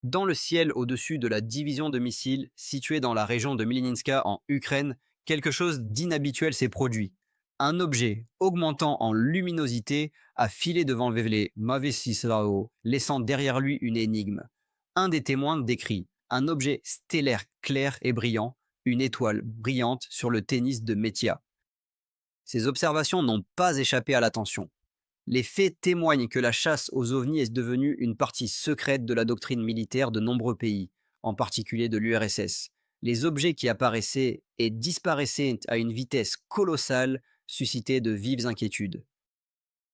Dans le ciel au-dessus de la division de missiles située dans la région de Milinska en Ukraine, quelque chose d'inhabituel s'est produit. Un objet augmentant en luminosité a filé devant les Mavesislao, laissant derrière lui une énigme. Un des témoins décrit un objet stellaire clair et brillant, une étoile brillante sur le tennis de Metia. Ces observations n'ont pas échappé à l'attention. Les faits témoignent que la chasse aux ovnis est devenue une partie secrète de la doctrine militaire de nombreux pays, en particulier de l'URSS. Les objets qui apparaissaient et disparaissaient à une vitesse colossale suscitaient de vives inquiétudes.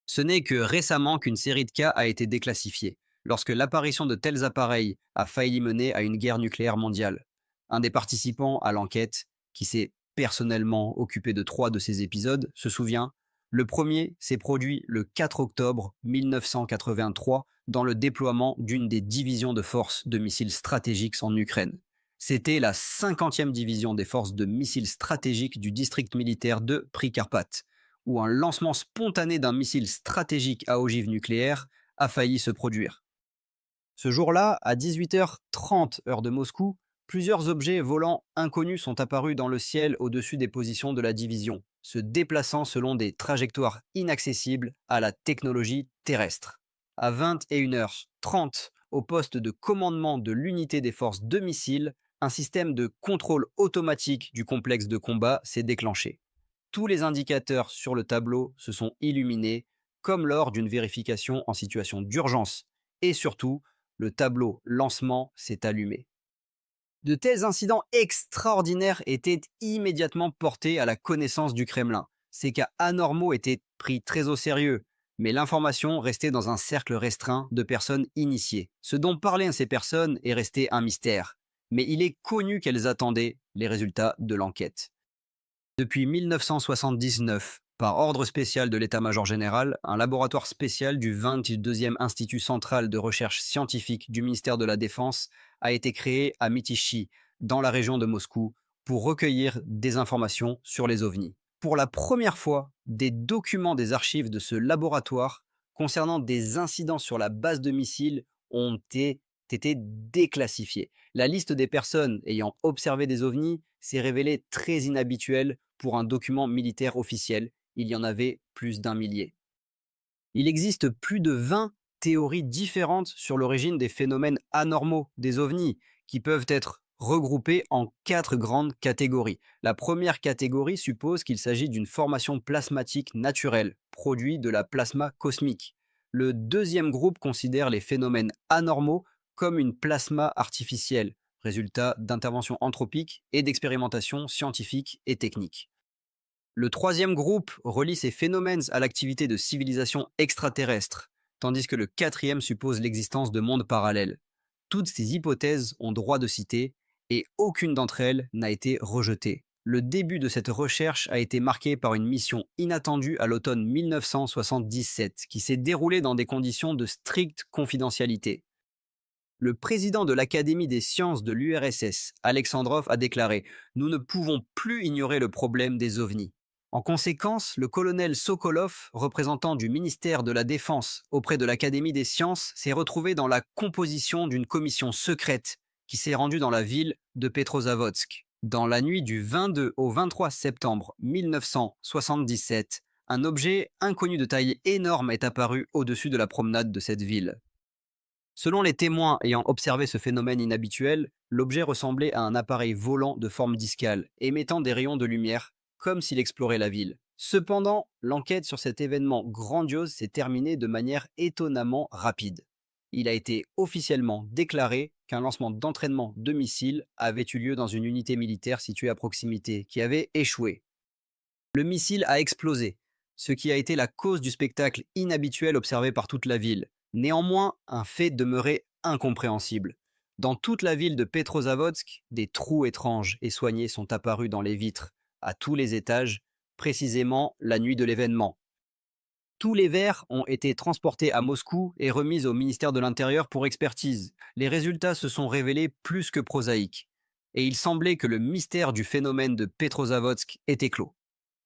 Ce n'est que récemment qu'une série de cas a été déclassifiée, lorsque l'apparition de tels appareils a failli mener à une guerre nucléaire mondiale. Un des participants à l'enquête, qui s'est personnellement occupé de 3 de ces épisodes, se souvient: le premier s'est produit le 4 octobre 1983 dans le déploiement d'une des divisions de forces de missiles stratégiques en Ukraine. C'était la 50e division des forces de missiles stratégiques du district militaire de Prikarpat, où un lancement spontané d'un missile stratégique à ogive nucléaire a failli se produire. Ce jour-là, à 18h30 heure de Moscou, plusieurs objets volants inconnus sont apparus dans le ciel au-dessus des positions de la division, se déplaçant selon des trajectoires inaccessibles à la technologie terrestre. À 21h30, au poste de commandement de l'unité des forces de missiles, un système de contrôle automatique du complexe de combat s'est déclenché. Tous les indicateurs sur le tableau se sont illuminés, comme lors d'une vérification en situation d'urgence. Et surtout, le tableau lancement s'est allumé. De tels incidents extraordinaires étaient immédiatement portés à la connaissance du Kremlin. Ces cas anormaux étaient pris très au sérieux, mais l'information restait dans un cercle restreint de personnes initiées. Ce dont parlaient ces personnes est resté un mystère, mais il est connu qu'elles attendaient les résultats de l'enquête. Depuis 1979, par ordre spécial de l'état-major général, un laboratoire spécial du 22e Institut central de recherche scientifique du ministère de la Défense a été créé à Mytichi, dans la région de Moscou, pour recueillir des informations sur les ovnis. Pour la première fois, des documents des archives de ce laboratoire concernant des incidents sur la base de missiles ont été déclassifiés. La liste des personnes ayant observé des ovnis s'est révélée très inhabituelle pour un document militaire officiel. Il y en avait plus d'un millier. Il existe plus de 20 théories différentes sur l'origine des phénomènes anormaux des ovnis, qui peuvent être regroupés en 4 grandes catégories. La première catégorie suppose qu'il s'agit d'une formation plasmatique naturelle, produit de la plasma cosmique. Le deuxième groupe considère les phénomènes anormaux comme une plasma artificielle, résultat d'interventions anthropiques et d'expérimentations scientifiques et techniques. Le troisième groupe relie ces phénomènes à l'activité de civilisations extraterrestres, tandis que le quatrième suppose l'existence de mondes parallèles. Toutes ces hypothèses ont droit de cité, et aucune d'entre elles n'a été rejetée. Le début de cette recherche a été marqué par une mission inattendue à l'automne 1977, qui s'est déroulée dans des conditions de stricte confidentialité. Le président de l'Académie des sciences de l'URSS, Alexandrov, a déclaré: «Nous ne pouvons plus ignorer le problème des ovnis». En conséquence, le colonel Sokolov, représentant du ministère de la Défense auprès de l'Académie des sciences, s'est retrouvé dans la composition d'une commission secrète qui s'est rendue dans la ville de Petrozavodsk. Dans la nuit du 22 au 23 septembre 1977, un objet inconnu de taille énorme est apparu au-dessus de la promenade de cette ville. Selon les témoins ayant observé ce phénomène inhabituel, l'objet ressemblait à un appareil volant de forme discale, émettant des rayons de lumière, comme s'il explorait la ville. Cependant, l'enquête sur cet événement grandiose s'est terminée de manière étonnamment rapide. Il a été officiellement déclaré qu'un lancement d'entraînement de missiles avait eu lieu dans une unité militaire située à proximité, qui avait échoué. Le missile a explosé, ce qui a été la cause du spectacle inhabituel observé par toute la ville. Néanmoins, un fait demeurait incompréhensible. Dans toute la ville de Petrozavodsk, des trous étranges et soignés sont apparus dans les vitres, à tous les étages, précisément la nuit de l'événement. Tous les verres ont été transportés à Moscou et remis au ministère de l'Intérieur pour expertise. Les résultats se sont révélés plus que prosaïques, et il semblait que le mystère du phénomène de Petrozavodsk était clos.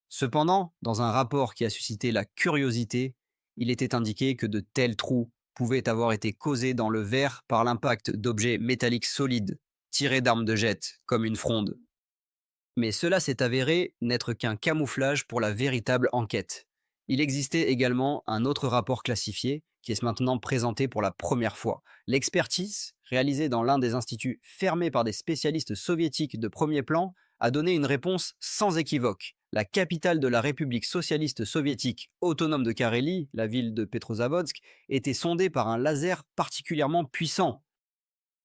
Cependant, dans un rapport qui a suscité la curiosité, il était indiqué que de tels trous pouvaient avoir été causées dans le verre par l'impact d'objets métalliques solides, tirés d'armes de jet, comme une fronde. Mais cela s'est avéré n'être qu'un camouflage pour la véritable enquête. Il existait également un autre rapport classifié qui est maintenant présenté pour la première fois. L'expertise, réalisée dans l'un des instituts fermés par des spécialistes soviétiques de premier plan, a donné une réponse sans équivoque. La capitale de la République socialiste soviétique autonome de Carélie, la ville de Petrozavodsk, était sondée par un laser particulièrement puissant.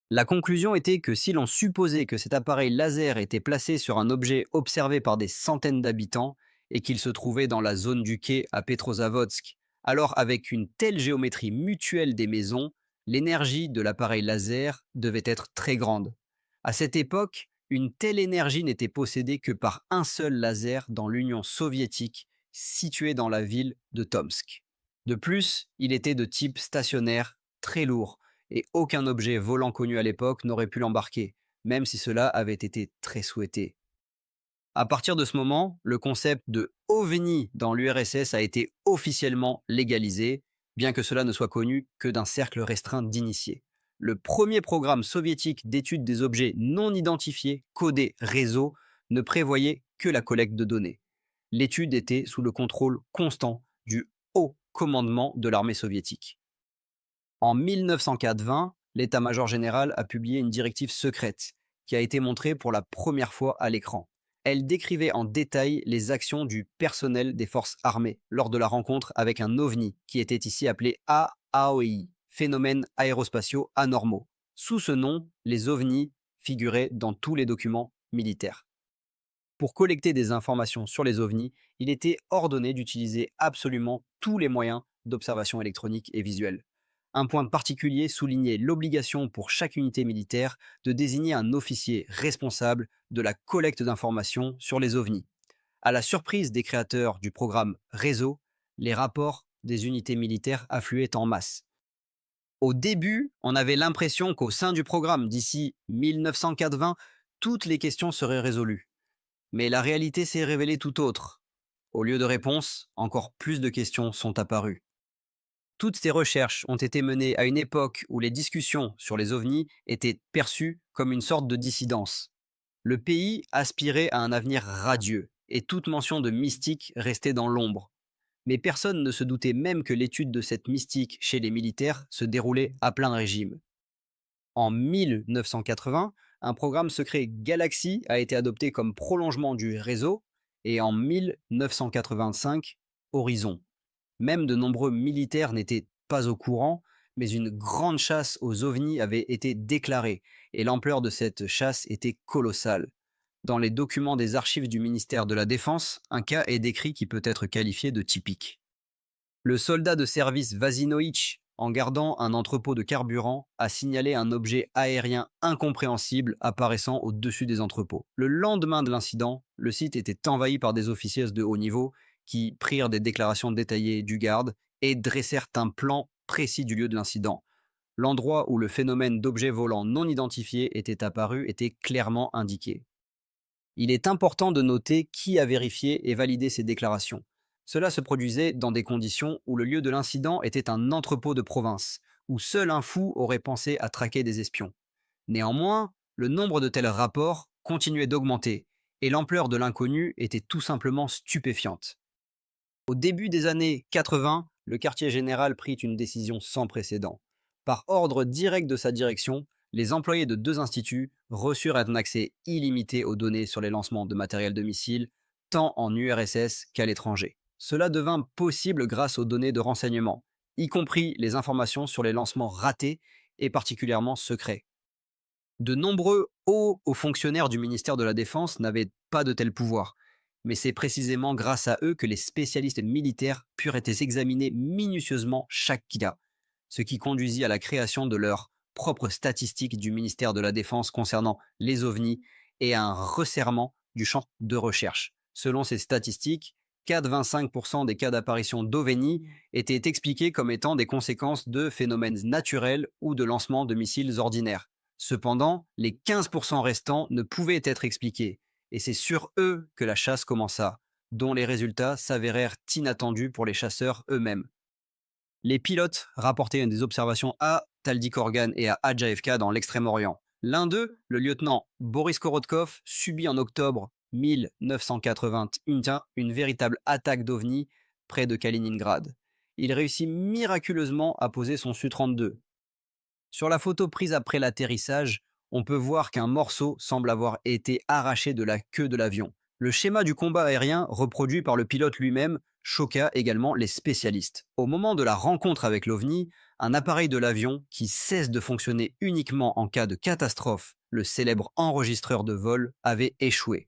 La conclusion était que si l'on supposait que cet appareil laser était placé sur un objet observé par des centaines d'habitants et qu'il se trouvait dans la zone du quai à Petrozavodsk, alors avec une telle géométrie mutuelle des maisons, l'énergie de l'appareil laser devait être très grande. À cette époque, une telle énergie n'était possédée que par un seul laser dans l'Union soviétique située dans la ville de Tomsk. De plus, il était de type stationnaire, très lourd, et aucun objet volant connu à l'époque n'aurait pu l'embarquer, même si cela avait été très souhaité. À partir de ce moment, le concept de OVNI dans l'URSS a été officiellement légalisé, bien que cela ne soit connu que d'un cercle restreint d'initiés. Le premier programme soviétique d'étude des objets non identifiés, codé réseau, ne prévoyait que la collecte de données. L'étude était sous le contrôle constant du haut commandement de l'armée soviétique. En 1980, l'état-major général a publié une directive secrète qui a été montrée pour la première fois à l'écran. Elle décrivait en détail les actions du personnel des forces armées lors de la rencontre avec un OVNI qui était ici appelé AAOI, phénomènes aérospatiaux anormaux. Sous ce nom, les OVNI figuraient dans tous les documents militaires. Pour collecter des informations sur les OVNI, il était ordonné d'utiliser absolument tous les moyens d'observation électronique et visuelle. Un point particulier soulignait l'obligation pour chaque unité militaire de désigner un officier responsable de la collecte d'informations sur les OVNI. À la surprise des créateurs du programme Réseau, les rapports des unités militaires affluaient en masse. Au début, on avait l'impression qu'au sein du programme, d'ici 1980, toutes les questions seraient résolues. Mais la réalité s'est révélée tout autre. Au lieu de réponses, encore plus de questions sont apparues. Toutes ces recherches ont été menées à une époque où les discussions sur les ovnis étaient perçues comme une sorte de dissidence. Le pays aspirait à un avenir radieux et toute mention de mystique restait dans l'ombre. Mais personne ne se doutait même que l'étude de cette mystique chez les militaires se déroulait à plein régime. En 1980, un programme secret Galaxy a été adopté comme prolongement du réseau et en 1985, Horizon. Même de nombreux militaires n'étaient pas au courant, mais une grande chasse aux ovnis avait été déclarée et l'ampleur de cette chasse était colossale. Dans les documents des archives du ministère de la Défense, un cas est décrit qui peut être qualifié de typique. Le soldat de service Vasinoïch, en gardant un entrepôt de carburant, a signalé un objet aérien incompréhensible apparaissant au-dessus des entrepôts. Le lendemain de l'incident, le site était envahi par des officiers de haut niveau qui prirent des déclarations détaillées du garde et dressèrent un plan précis du lieu de l'incident. L'endroit où le phénomène d'objets volants non identifiés était apparu était clairement indiqué. Il est important de noter qui a vérifié et validé ces déclarations. Cela se produisait dans des conditions où le lieu de l'incident était un entrepôt de province, où seul un fou aurait pensé à traquer des espions. Néanmoins, le nombre de tels rapports continuait d'augmenter, et l'ampleur de l'inconnu était tout simplement stupéfiante. Au début des années 80, le quartier général prit une décision sans précédent. Par ordre direct de sa direction, les employés de deux instituts reçurent un accès illimité aux données sur les lancements de matériel de missiles, tant en URSS qu'à l'étranger. Cela devint possible grâce aux données de renseignement, y compris les informations sur les lancements ratés et particulièrement secrets. De nombreux hauts fonctionnaires du ministère de la Défense n'avaient pas de tels pouvoirs, mais c'est précisément grâce à eux que les spécialistes militaires purent examiner minutieusement chaque cas, ce qui conduisit à la création de leur propre statistique du ministère de la Défense concernant les ovnis et à un resserrement du champ de recherche. Selon ces statistiques, 4,25% des cas d'apparition d'ovnis étaient expliqués comme étant des conséquences de phénomènes naturels ou de lancements de missiles ordinaires. Cependant, les 15% restants ne pouvaient être expliqués, et c'est sur eux que la chasse commença, dont les résultats s'avérèrent inattendus pour les chasseurs eux-mêmes. Les pilotes rapportaient des observations à Taldyk Organ et à Hadjaevka dans l'Extrême-Orient. L'un d'eux, le lieutenant Boris Korotkov, subit en octobre 1981 une véritable attaque d'OVNI près de Kaliningrad. Il réussit miraculeusement à poser son Su-32. Sur la photo prise après l'atterrissage, on peut voir qu'un morceau semble avoir été arraché de la queue de l'avion. Le schéma du combat aérien reproduit par le pilote lui-même choqua également les spécialistes. Au moment de la rencontre avec l'OVNI, un appareil de l'avion qui cesse de fonctionner uniquement en cas de catastrophe, le célèbre enregistreur de vol, avait échoué.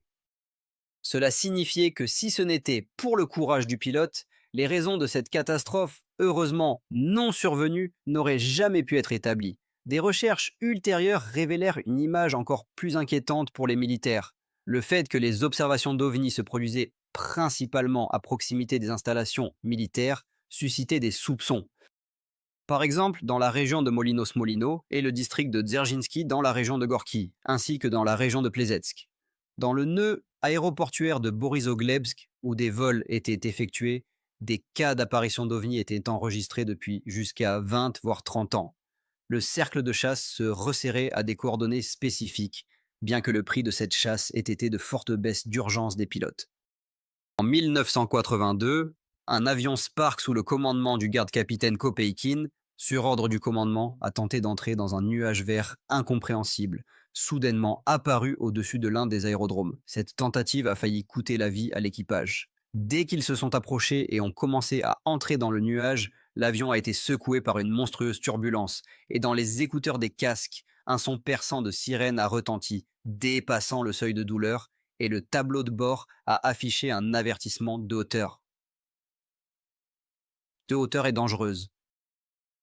Cela signifiait que si ce n'était pour le courage du pilote, les raisons de cette catastrophe, heureusement non survenue, n'auraient jamais pu être établies. Des recherches ultérieures révélèrent une image encore plus inquiétante pour les militaires. Le fait que les observations d'OVNI se produisaient principalement à proximité des installations militaires suscitait des soupçons. Par exemple, dans la région de Molino-Smolino et le district de Dzerzhinsky dans la région de Gorki, ainsi que dans la région de Plesetsk. Dans le nœud aéroportuaire de Borisogledsk, où des vols étaient effectués, des cas d'apparition d'OVNI étaient enregistrés depuis jusqu'à 20 voire 30 ans. Le cercle de chasse se resserrait à des coordonnées spécifiques, bien que le prix de cette chasse ait été de fortes baisses d'urgence des pilotes. En 1982, un avion Spark sous le commandement du garde-capitaine Kopeikin, sur ordre du commandement, a tenté d'entrer dans un nuage vert incompréhensible, soudainement apparu au-dessus de l'un des aérodromes. Cette tentative a failli coûter la vie à l'équipage. Dès qu'ils se sont approchés et ont commencé à entrer dans le nuage, l'avion a été secoué par une monstrueuse turbulence, et dans les écouteurs des casques, un son perçant de sirène a retenti, dépassant le seuil de douleur, et le tableau de bord a affiché un avertissement de hauteur. De hauteur est dangereuse.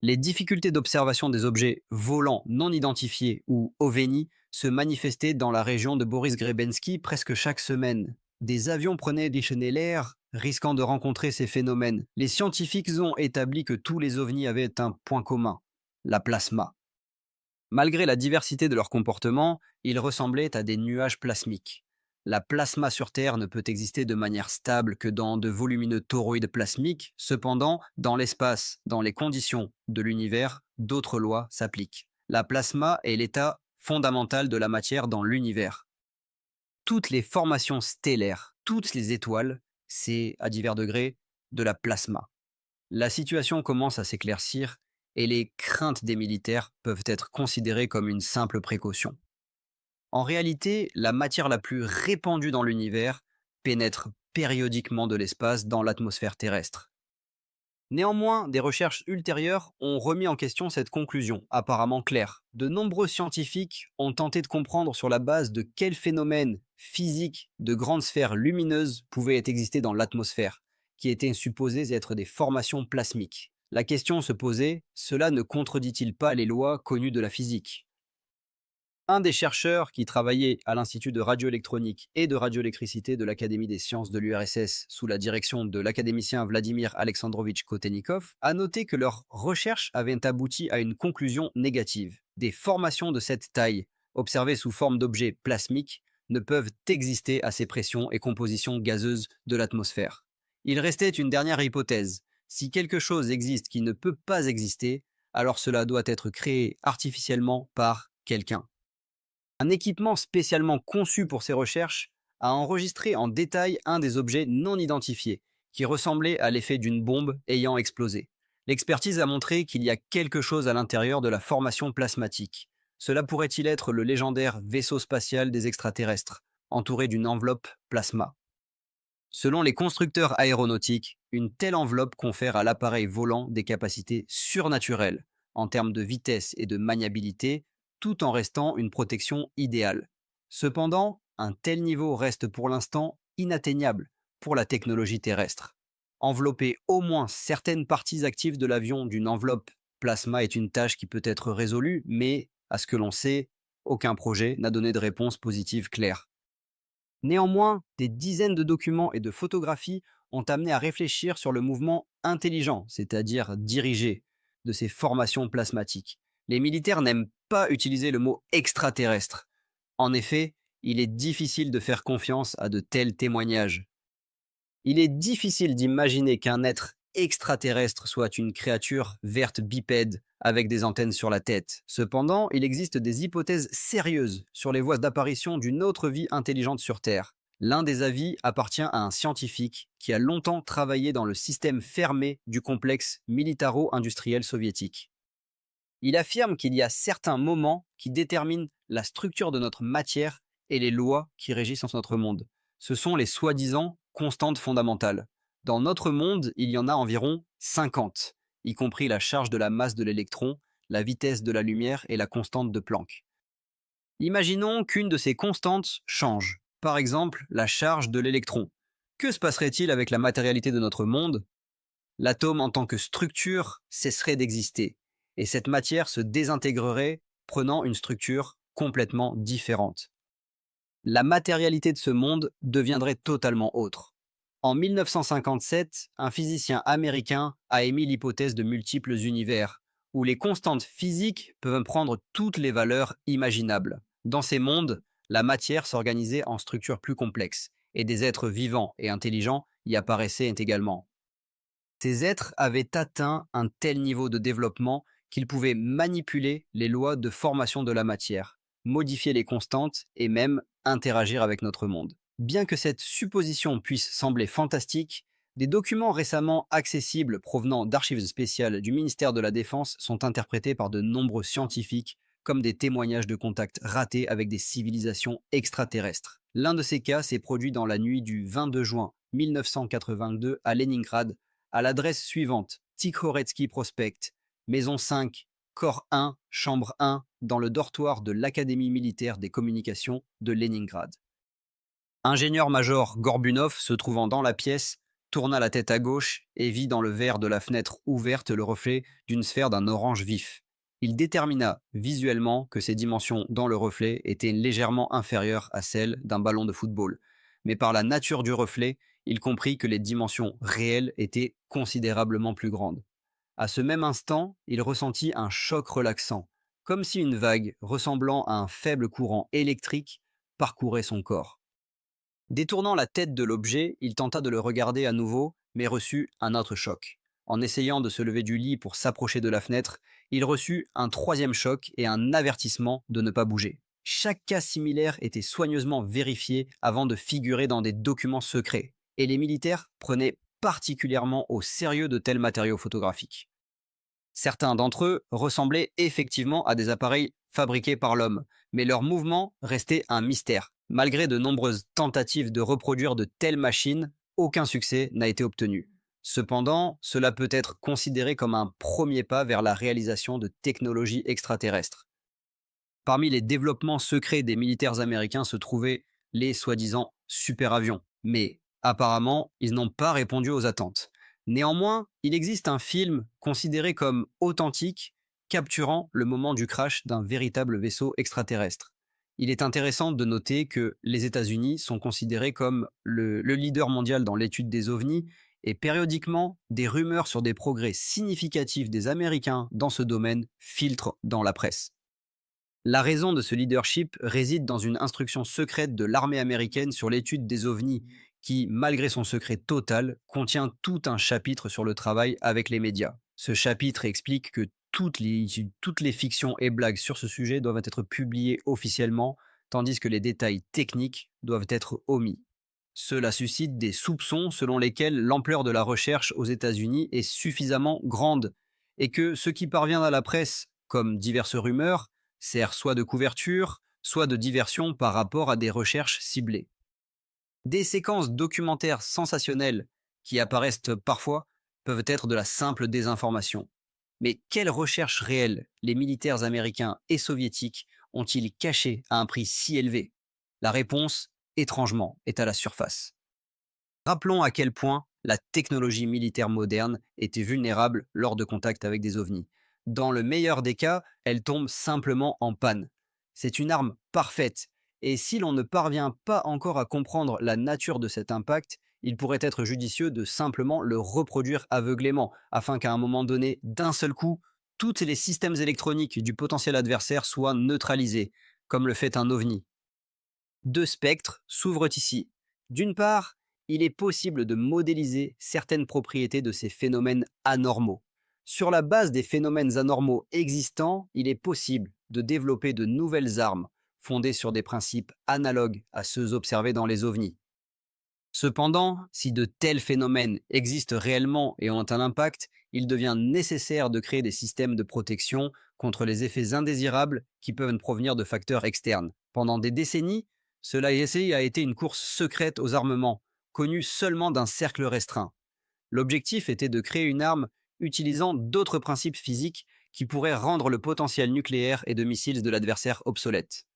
Les difficultés d'observation des objets volants non identifiés ou OVNI se manifestaient dans la région de Boris Grebensky presque chaque semaine. Des avions prenaient déchaîner l'air, risquant de rencontrer ces phénomènes. Les scientifiques ont établi que tous les OVNI avaient un point commun, la plasma. Malgré la diversité de leur comportement, ils ressemblaient à des nuages plasmiques. La plasma sur Terre ne peut exister de manière stable que dans de volumineux toroïdes plasmiques. Cependant, dans l'espace, dans les conditions de l'univers, d'autres lois s'appliquent. La plasma est l'état fondamental de la matière dans l'univers. Toutes les formations stellaires, toutes les étoiles, c'est, à divers degrés, de la plasma. La situation commence à s'éclaircir et les craintes des militaires peuvent être considérées comme une simple précaution. En réalité, la matière la plus répandue dans l'univers pénètre périodiquement de l'espace dans l'atmosphère terrestre. Néanmoins, des recherches ultérieures ont remis en question cette conclusion, apparemment claire. De nombreux scientifiques ont tenté de comprendre sur la base de quels phénomènes physiques de grandes sphères lumineuses pouvaient exister dans l'atmosphère, qui étaient supposées être des formations plasmiques. La question se posait, cela ne contredit-il pas les lois connues de la physique ? Un des chercheurs qui travaillait à l'Institut de radioélectronique et de radioélectricité de l'Académie des sciences de l'URSS sous la direction de l'académicien Vladimir Alexandrovitch Kotelnikov a noté que leurs recherches avaient abouti à une conclusion négative. Des formations de cette taille, observées sous forme d'objets plasmiques, ne peuvent exister à ces pressions et compositions gazeuses de l'atmosphère. Il restait une dernière hypothèse. Si quelque chose existe qui ne peut pas exister, alors cela doit être créé artificiellement par quelqu'un. Un équipement spécialement conçu pour ces recherches a enregistré en détail un des objets non identifiés, qui ressemblait à l'effet d'une bombe ayant explosé. L'expertise a montré qu'il y a quelque chose à l'intérieur de la formation plasmatique. Cela pourrait-il être le légendaire vaisseau spatial des extraterrestres, entouré d'une enveloppe plasma? Selon les constructeurs aéronautiques, une telle enveloppe confère à l'appareil volant des capacités surnaturelles, en termes de vitesse et de maniabilité, tout en restant une protection idéale. Cependant, un tel niveau reste pour l'instant inatteignable pour la technologie terrestre. Envelopper au moins certaines parties actives de l'avion d'une enveloppe plasma est une tâche qui peut être résolue, mais, à ce que l'on sait, aucun projet n'a donné de réponse positive claire. Néanmoins, des dizaines de documents et de photographies ont amené à réfléchir sur le mouvement intelligent, c'est-à-dire dirigé, de ces formations plasmatiques. Les militaires n'aiment pas utiliser le mot extraterrestre. En effet, il est difficile de faire confiance à de tels témoignages. Il est difficile d'imaginer qu'un être extraterrestre soit une créature verte bipède avec des antennes sur la tête. Cependant, il existe des hypothèses sérieuses sur les voies d'apparition d'une autre vie intelligente sur Terre. L'un des avis appartient à un scientifique qui a longtemps travaillé dans le système fermé du complexe militaro-industriel soviétique. Il affirme qu'il y a certains moments qui déterminent la structure de notre matière et les lois qui régissent notre monde. Ce sont les soi-disant constantes fondamentales. Dans notre monde, il y en a environ 50, y compris la charge de la masse de l'électron, la vitesse de la lumière et la constante de Planck. Imaginons qu'une de ces constantes change, par exemple la charge de l'électron. Que se passerait-il avec la matérialité de notre monde? L'atome en tant que structure cesserait d'exister, et cette matière se désintégrerait, prenant une structure complètement différente. La matérialité de ce monde deviendrait totalement autre. En 1957, un physicien américain a émis l'hypothèse de multiples univers, où les constantes physiques peuvent prendre toutes les valeurs imaginables. Dans ces mondes, la matière s'organisait en structures plus complexes, et des êtres vivants et intelligents y apparaissaient également. Ces êtres avaient atteint un tel niveau de développement qu'ils pouvaient manipuler les lois de formation de la matière, modifier les constantes et même interagir avec notre monde. Bien que cette supposition puisse sembler fantastique, des documents récemment accessibles provenant d'archives spéciales du ministère de la Défense sont interprétés par de nombreux scientifiques comme des témoignages de contacts ratés avec des civilisations extraterrestres. L'un de ces cas s'est produit dans la nuit du 22 juin 1982 à Leningrad, à l'adresse suivante: Tikhoretsky Prospect, maison 5, corps 1, chambre 1, dans le dortoir de l'Académie militaire des communications de Leningrad. Ingénieur-major Gorbunov, se trouvant dans la pièce, tourna la tête à gauche et vit dans le verre de la fenêtre ouverte le reflet d'une sphère d'un orange vif. Il détermina visuellement que ses dimensions dans le reflet étaient légèrement inférieures à celles d'un ballon de football, mais par la nature du reflet, il comprit que les dimensions réelles étaient considérablement plus grandes. À ce même instant, il ressentit un choc relaxant, comme si une vague ressemblant à un faible courant électrique parcourait son corps. Détournant la tête de l'objet, il tenta de le regarder à nouveau, mais reçut un autre choc. En essayant de se lever du lit pour s'approcher de la fenêtre, il reçut un troisième choc et un avertissement de ne pas bouger. Chaque cas similaire était soigneusement vérifié avant de figurer dans des documents secrets, et les militaires prenaient particulièrement au sérieux de tels matériaux photographiques. Certains d'entre eux ressemblaient effectivement à des appareils fabriqués par l'homme, mais leur mouvement restait un mystère. Malgré de nombreuses tentatives de reproduire de telles machines, aucun succès n'a été obtenu. Cependant, cela peut être considéré comme un premier pas vers la réalisation de technologies extraterrestres. Parmi les développements secrets des militaires américains se trouvaient les soi-disant super-avions, mais apparemment, ils n'ont pas répondu aux attentes. Néanmoins, il existe un film considéré comme authentique, capturant le moment du crash d'un véritable vaisseau extraterrestre. Il est intéressant de noter que les États-Unis sont considérés comme le leader mondial dans l'étude des ovnis, et périodiquement, des rumeurs sur des progrès significatifs des Américains dans ce domaine filtrent dans la presse. La raison de ce leadership réside dans une instruction secrète de l'armée américaine sur l'étude des ovnis qui, malgré son secret total, contient tout un chapitre sur le travail avec les médias. Ce chapitre explique que toutes les fictions et blagues sur ce sujet doivent être publiées officiellement, tandis que les détails techniques doivent être omis. Cela suscite des soupçons selon lesquels l'ampleur de la recherche aux États-Unis est suffisamment grande et que ce qui parvient à la presse, comme diverses rumeurs, sert soit de couverture, soit de diversion par rapport à des recherches ciblées. Des séquences documentaires sensationnelles qui apparaissent parfois peuvent être de la simple désinformation. Mais quelles recherches réelles les militaires américains et soviétiques ont-ils cachées à un prix si élevé? La réponse, étrangement, est à la surface. Rappelons à quel point la technologie militaire moderne était vulnérable lors de contacts avec des ovnis. Dans le meilleur des cas, elle tombe simplement en panne. C'est une arme parfaite, et si l'on ne parvient pas encore à comprendre la nature de cet impact, il pourrait être judicieux de simplement le reproduire aveuglément, afin qu'à un moment donné, d'un seul coup, tous les systèmes électroniques du potentiel adversaire soient neutralisés, comme le fait un ovni. Deux spectres s'ouvrent ici. D'une part, il est possible de modéliser certaines propriétés de ces phénomènes anormaux. Sur la base des phénomènes anormaux existants, il est possible de développer de nouvelles armes fondées sur des principes analogues à ceux observés dans les ovnis. Cependant, si de tels phénomènes existent réellement et ont un impact, il devient nécessaire de créer des systèmes de protection contre les effets indésirables qui peuvent provenir de facteurs externes. Pendant des décennies, cela a été une course secrète aux armements, connue seulement d'un cercle restreint. L'objectif était de créer une arme utilisant d'autres principes physiques qui pourraient rendre le potentiel nucléaire et de missiles de l'adversaire obsolète.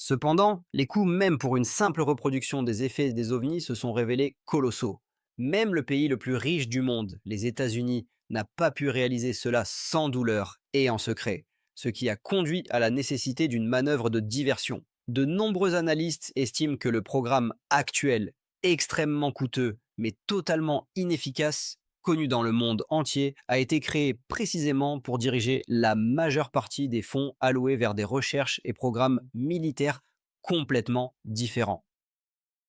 Cependant, les coûts même pour une simple reproduction des effets des ovnis se sont révélés colossaux. Même le pays le plus riche du monde, les États-Unis, n'a pas pu réaliser cela sans douleur et en secret, ce qui a conduit à la nécessité d'une manœuvre de diversion. De nombreux analystes estiment que le programme actuel, extrêmement coûteux mais totalement inefficace, connu dans le monde entier, a été créé précisément pour diriger la majeure partie des fonds alloués vers des recherches et programmes militaires complètement différents.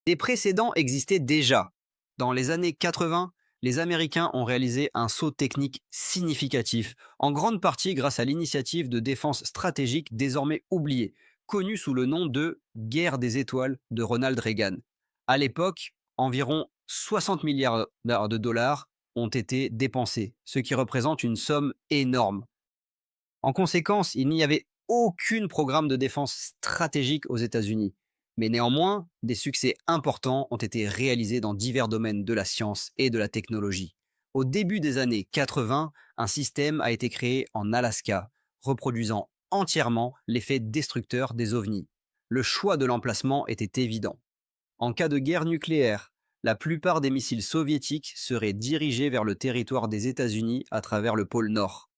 Des précédents existaient déjà. Dans les années 80, les Américains ont réalisé un saut technique significatif, en grande partie grâce à l'initiative de défense stratégique désormais oubliée, connue sous le nom de Guerre des étoiles de Ronald Reagan. À l'époque, environ 60 milliards de dollars ont été dépensés, ce qui représente une somme énorme. En conséquence, il n'y avait aucun programme de défense stratégique aux États-Unis. Mais néanmoins, des succès importants ont été réalisés dans divers domaines de la science et de la technologie. Au début des années 80, un système a été créé en Alaska, reproduisant entièrement l'effet destructeur des ovnis. Le choix de l'emplacement était évident. En cas de guerre nucléaire, la plupart des missiles soviétiques seraient dirigés vers le territoire des États-Unis à travers le pôle Nord.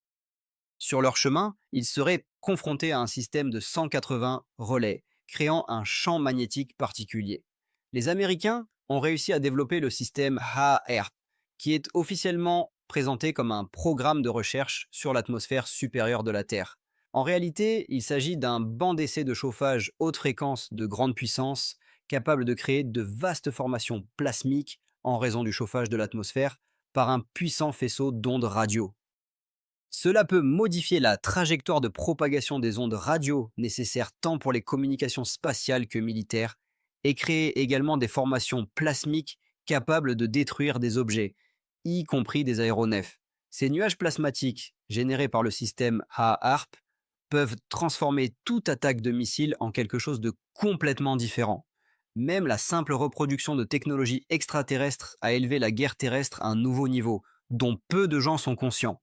Sur leur chemin, ils seraient confrontés à un système de 180 relais, créant un champ magnétique particulier. Les Américains ont réussi à développer le système HAARP, qui est officiellement présenté comme un programme de recherche sur l'atmosphère supérieure de la Terre. En réalité, il s'agit d'un banc d'essai de chauffage haute fréquence de grande puissance, capable de créer de vastes formations plasmiques en raison du chauffage de l'atmosphère par un puissant faisceau d'ondes radio. Cela peut modifier la trajectoire de propagation des ondes radio nécessaires tant pour les communications spatiales que militaires et créer également des formations plasmiques capables de détruire des objets, y compris des aéronefs. Ces nuages plasmatiques, générés par le système HAARP, peuvent transformer toute attaque de missiles en quelque chose de complètement différent. Même la simple reproduction de technologies extraterrestres a élevé la guerre terrestre à un nouveau niveau, dont peu de gens sont conscients.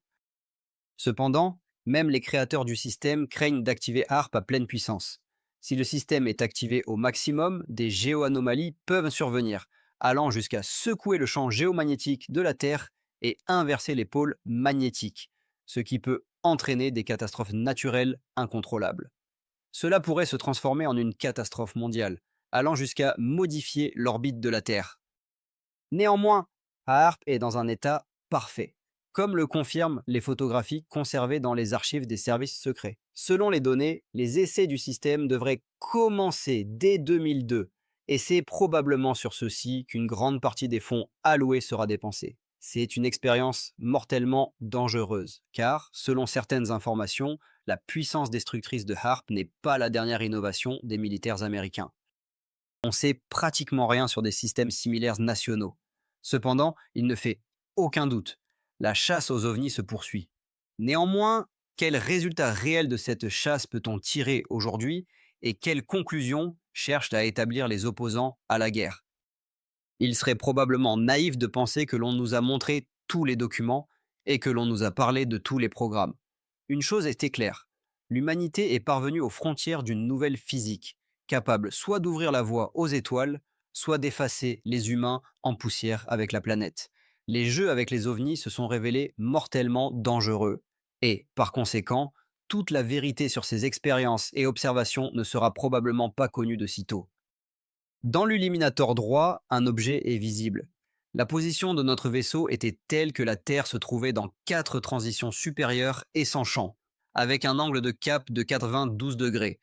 Cependant, même les créateurs du système craignent d'activer HAARP à pleine puissance. Si le système est activé au maximum, des géoanomalies peuvent survenir, allant jusqu'à secouer le champ géomagnétique de la Terre et inverser les pôles magnétiques, ce qui peut entraîner des catastrophes naturelles incontrôlables. Cela pourrait se transformer en une catastrophe mondiale, allant jusqu'à modifier l'orbite de la Terre. Néanmoins, HAARP est dans un état parfait, comme le confirment les photographies conservées dans les archives des services secrets. Selon les données, les essais du système devraient commencer dès 2002, et c'est probablement sur ceci qu'une grande partie des fonds alloués sera dépensée. C'est une expérience mortellement dangereuse, car, selon certaines informations, la puissance destructrice de HAARP n'est pas la dernière innovation des militaires américains. On sait pratiquement rien sur des systèmes similaires nationaux. Cependant, il ne fait aucun doute. La chasse aux ovnis se poursuit. Néanmoins, quels résultats réels de cette chasse peut-on tirer aujourd'hui et quelles conclusions cherchent à établir les opposants à la guerre? Il serait probablement naïf de penser que l'on nous a montré tous les documents et que l'on nous a parlé de tous les programmes. Une chose était claire, l'humanité est parvenue aux frontières d'une nouvelle physique, capable soit d'ouvrir la voie aux étoiles, soit d'effacer les humains en poussière avec la planète. Les jeux avec les ovnis se sont révélés mortellement dangereux et, par conséquent, toute la vérité sur ces expériences et observations ne sera probablement pas connue de sitôt. Dans l'illuminateur droit, un objet est visible. La position de notre vaisseau était telle que la Terre se trouvait dans 4 transitions supérieures et sans champ, avec un angle de cap de 92 degrés.